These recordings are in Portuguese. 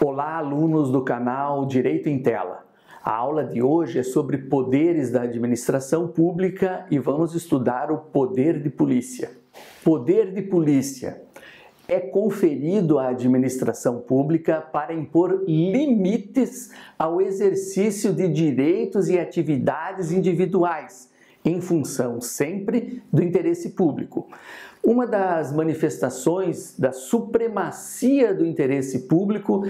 Olá, alunos do canal Direito em Tela. A aula de hoje é sobre poderes da administração pública e vamos estudar o poder de polícia. Poder de polícia é conferido à administração pública para impor limites ao exercício de direitos e atividades individuais, em função sempre do interesse público. Uma das manifestações da supremacia do interesse público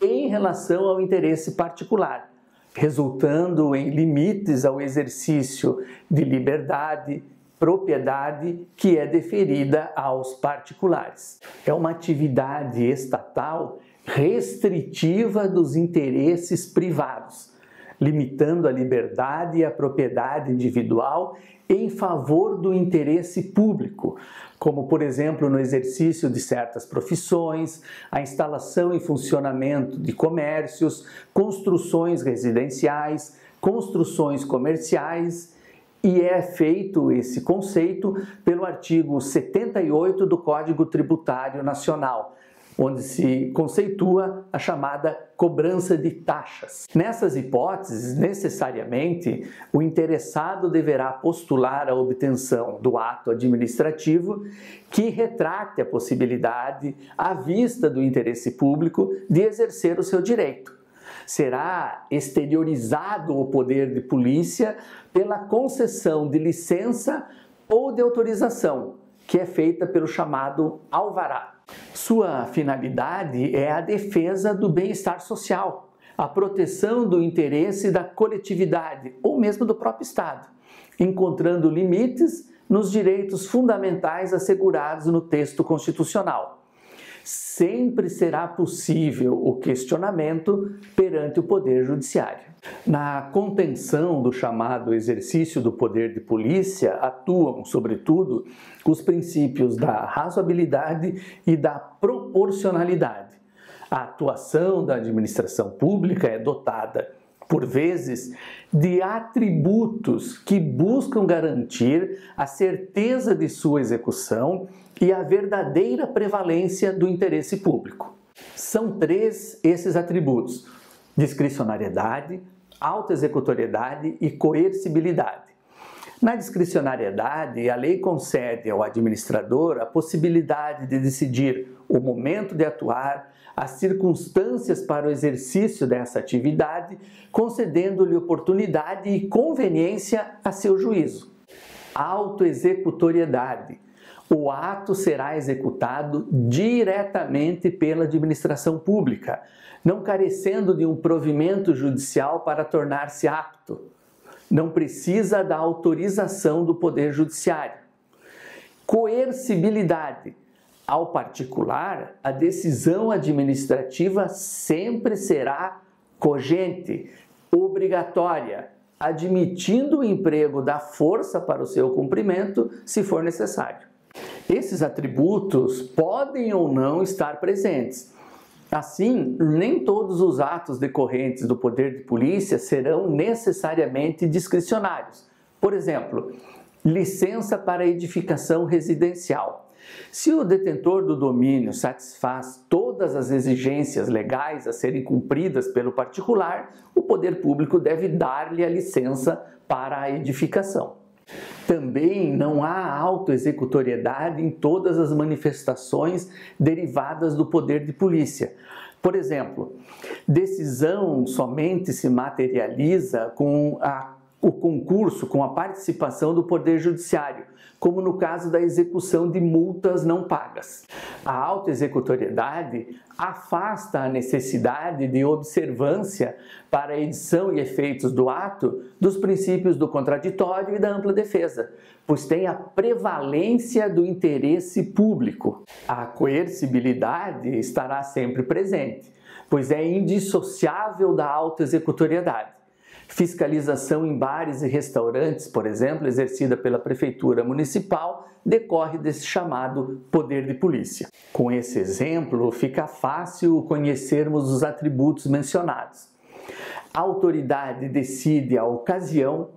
em relação ao interesse particular, resultando em limites ao exercício de liberdade, propriedade que é deferida aos particulares. É uma atividade estatal restritiva dos interesses privados, limitando a liberdade e a propriedade individual em favor do interesse público, como, por exemplo, no exercício de certas profissões, a instalação e funcionamento de comércios, construções residenciais, construções comerciais, e é feito esse conceito pelo artigo 78 do Código Tributário Nacional, onde se conceitua a chamada cobrança de taxas. Nessas hipóteses, necessariamente, o interessado deverá postular a obtenção do ato administrativo que retrate a possibilidade, à vista do interesse público, de exercer o seu direito. Será exteriorizado o poder de polícia pela concessão de licença ou de autorização, que é feita pelo chamado alvará. Sua finalidade é a defesa do bem-estar social, a proteção do interesse da coletividade ou mesmo do próprio Estado, encontrando limites nos direitos fundamentais assegurados no texto constitucional. Sempre será possível o questionamento perante o Poder Judiciário. Na contenção do chamado exercício do poder de polícia atuam, sobretudo, os princípios da razoabilidade e da proporcionalidade. A atuação da administração pública é dotada, por vezes, de atributos que buscam garantir a certeza de sua execução e a verdadeira prevalência do interesse público. São três esses atributos: discricionariedade, autoexecutoriedade e coercibilidade. Na discricionariedade, a lei concede ao administrador a possibilidade de decidir o momento de atuar, as circunstâncias para o exercício dessa atividade, concedendo-lhe oportunidade e conveniência a seu juízo. Autoexecutoriedade. O ato será executado diretamente pela administração pública, não carecendo de um provimento judicial para tornar-se apto. Não precisa da autorização do Poder Judiciário. Coercibilidade. Ao particular, a decisão administrativa sempre será cogente, obrigatória, admitindo o emprego da força para o seu cumprimento, se for necessário. Esses atributos podem ou não estar presentes. Assim, nem todos os atos decorrentes do poder de polícia serão necessariamente discricionários. Por exemplo, licença para edificação residencial. Se o detentor do domínio satisfaz todas as exigências legais a serem cumpridas pelo particular, o poder público deve dar-lhe a licença para a edificação. Também não há autoexecutoriedade em todas as manifestações derivadas do poder de polícia. Por exemplo, decisão somente se materializa com o concurso, com a participação do Poder Judiciário, como no caso da execução de multas não pagas. A autoexecutoriedade afasta a necessidade de observância para a edição e efeitos do ato dos princípios do contraditório e da ampla defesa, pois tem a prevalência do interesse público. A coercibilidade estará sempre presente, pois é indissociável da autoexecutoriedade. Fiscalização em bares e restaurantes, por exemplo, exercida pela Prefeitura Municipal, decorre desse chamado poder de polícia. Com esse exemplo, fica fácil conhecermos os atributos mencionados. A autoridade decide a ocasião,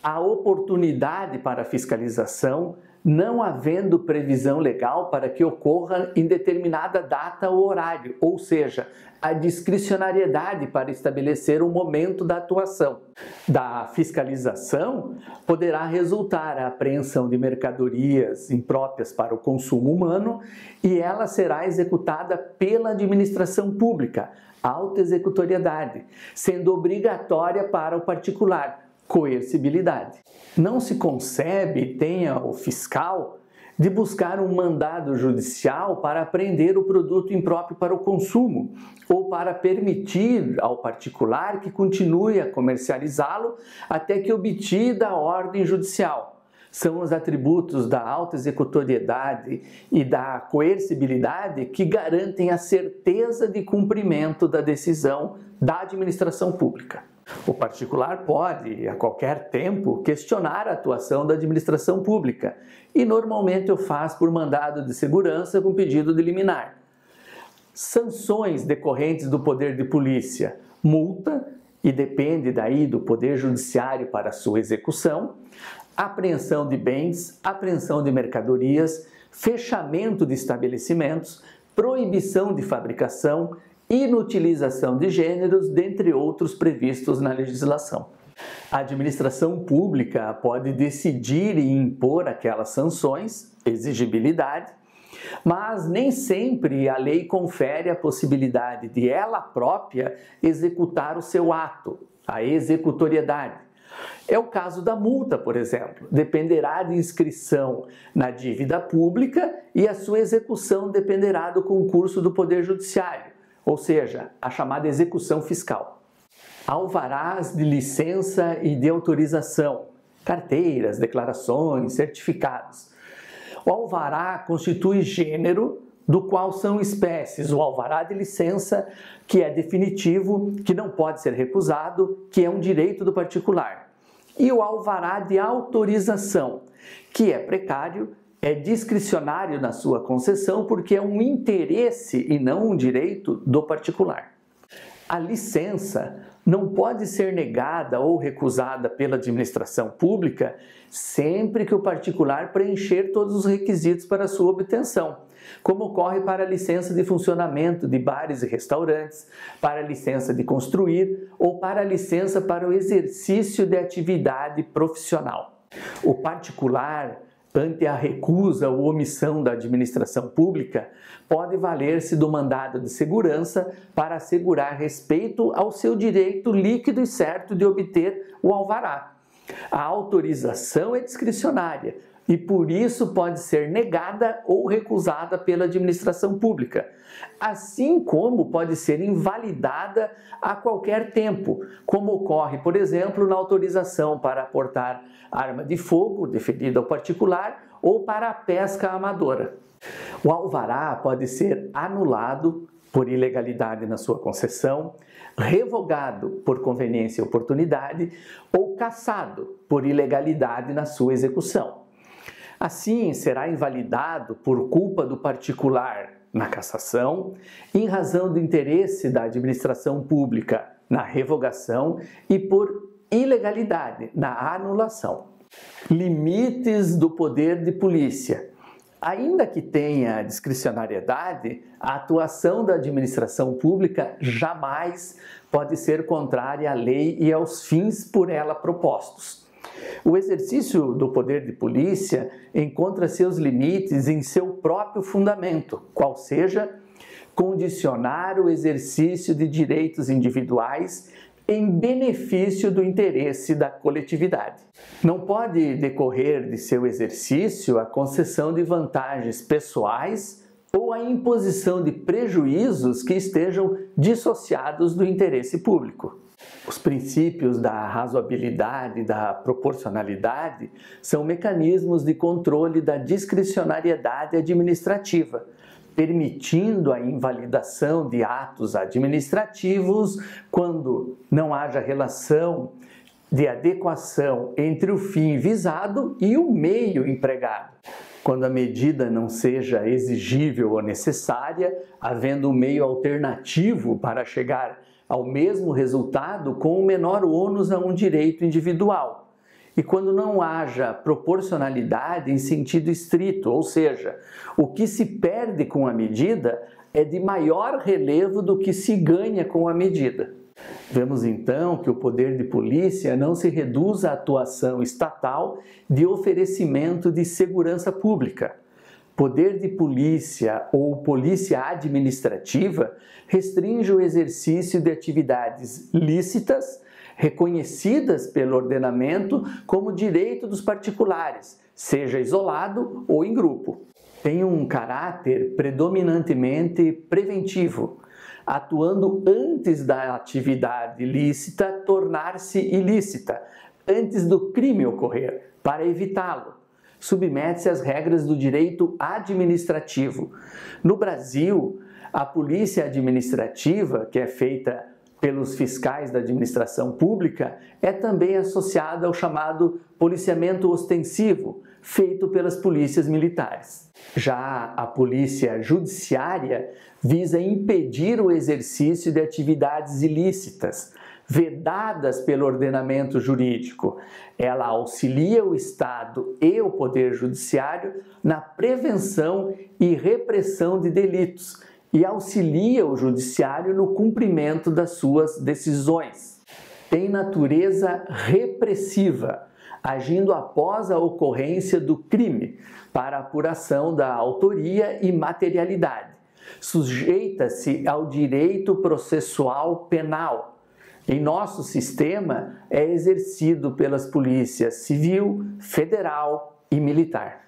a oportunidade para a fiscalização, não havendo previsão legal para que ocorra em determinada data ou horário, ou seja, a discricionariedade para estabelecer o momento da atuação. Da fiscalização poderá resultar a apreensão de mercadorias impróprias para o consumo humano e ela será executada pela administração pública, autoexecutoriedade, sendo obrigatória para o particular, coercibilidade. Não se concebe, tenha o fiscal, de buscar um mandado judicial para apreender o produto impróprio para o consumo ou para permitir ao particular que continue a comercializá-lo até que obtida a ordem judicial. São os atributos da autoexecutoriedade e da coercibilidade que garantem a certeza de cumprimento da decisão da administração pública. O particular pode, a qualquer tempo, questionar a atuação da administração pública e normalmente o faz por mandado de segurança com pedido de liminar. Sanções decorrentes do poder de polícia, multa, e depende daí do poder judiciário para sua execução, apreensão de bens, apreensão de mercadorias, fechamento de estabelecimentos, proibição de fabricação, inutilização de gêneros, dentre outros previstos na legislação. A administração pública pode decidir e impor aquelas sanções, exigibilidade, mas nem sempre a lei confere a possibilidade de ela própria executar o seu ato, a executoriedade. É o caso da multa, por exemplo. Dependerá de inscrição na dívida pública e a sua execução dependerá do concurso do Poder Judiciário, ou seja, a chamada execução fiscal. Alvarás de licença e de autorização, carteiras, declarações, certificados. O alvará constitui gênero do qual são espécies. O alvará de licença, que é definitivo, que não pode ser recusado, que é um direito do particular. E o alvará de autorização, que é precário, é discricionário na sua concessão porque é um interesse e não um direito do particular. A licença não pode ser negada ou recusada pela administração pública sempre que o particular preencher todos os requisitos para sua obtenção, como ocorre para a licença de funcionamento de bares e restaurantes, para a licença de construir ou para a licença para o exercício de atividade profissional. O particular, ante a recusa ou omissão da administração pública, pode valer-se do mandado de segurança para assegurar respeito ao seu direito líquido e certo de obter o alvará. A autorização é discricionária e por isso pode ser negada ou recusada pela administração pública, assim como pode ser invalidada a qualquer tempo, como ocorre, por exemplo, na autorização para portar arma de fogo deferida ao particular ou para a pesca amadora. O alvará pode ser anulado por ilegalidade na sua concessão, revogado por conveniência e oportunidade ou cassado por ilegalidade na sua execução. Assim, será invalidado por culpa do particular na cassação, em razão do interesse da administração pública na revogação e por ilegalidade na anulação. Limites do poder de polícia. Ainda que tenha discricionariedade, a atuação da administração pública jamais pode ser contrária à lei e aos fins por ela propostos. O exercício do poder de polícia encontra seus limites em seu próprio fundamento, qual seja condicionar o exercício de direitos individuais em benefício do interesse da coletividade. Não pode decorrer de seu exercício a concessão de vantagens pessoais ou a imposição de prejuízos que estejam dissociados do interesse público. Os princípios da razoabilidade e da proporcionalidade são mecanismos de controle da discricionariedade administrativa, permitindo a invalidação de atos administrativos quando não haja relação de adequação entre o fim visado e o meio empregado. Quando a medida não seja exigível ou necessária, havendo um meio alternativo para chegar ao mesmo resultado com o menor ônus a um direito individual. e quando não haja proporcionalidade em sentido estrito, ou seja, o que se perde com a medida é de maior relevo do que se ganha com a medida. Vemos então que o poder de polícia não se reduz à atuação estatal de oferecimento de segurança pública. Poder de polícia ou polícia administrativa restringe o exercício de atividades lícitas, reconhecidas pelo ordenamento como direito dos particulares, seja isolado ou em grupo. Tem um caráter predominantemente preventivo, atuando antes da atividade lícita tornar-se ilícita, antes do crime ocorrer, para evitá-lo. Submete-se às regras do direito administrativo. No Brasil, a polícia administrativa, que é feita pelos fiscais da administração pública, é também associada ao chamado policiamento ostensivo, feito pelas polícias militares. Já a polícia judiciária visa impedir o exercício de atividades ilícitas, vedadas pelo ordenamento jurídico. Ela auxilia o Estado e o Poder Judiciário na prevenção e repressão de delitos e auxilia o Judiciário no cumprimento das suas decisões. Tem natureza repressiva, agindo após a ocorrência do crime, para apuração da autoria e materialidade. Sujeita-se ao direito processual penal. Em nosso sistema, é exercido pelas polícias civil, federal e militar.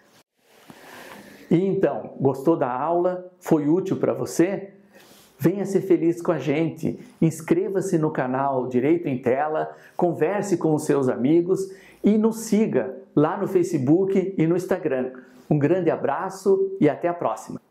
E então, gostou da aula? Foi útil para você? Venha ser feliz com a gente, inscreva-se no canal Direito em Tela, converse com os seus amigos e nos siga lá no Facebook e no Instagram. Um grande abraço e até a próxima!